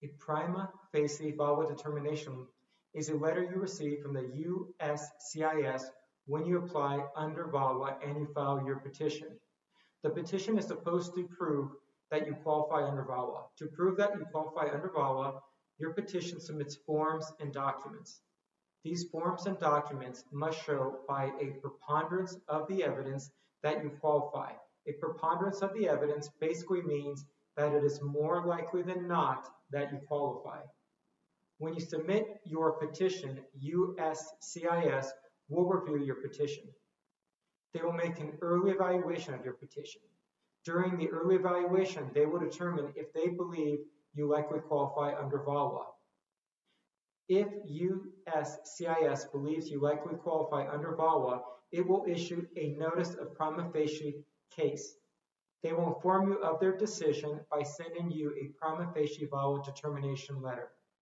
A prima facie VAWA determination is a letter you receive from the USCIS when you apply under VAWA and you file your petition. The petition is supposed to prove that you qualify under VAWA. To prove that you qualify under VAWA, your petition submits forms and documents. These forms and documents must show by a preponderance of the evidence that you qualify. A preponderance of the evidence basically means that it is more likely than not that you qualify. When you submit your petition, USCIS will review your petition. They will make an early evaluation of your petition. During the early evaluation, they will determine if they believe you likely qualify under VAWA. If USCIS believes you likely qualify under VAWA, it will issue a notice of prima facie case. They will inform you of their decision by sending you a prima facie VAWA determination letter.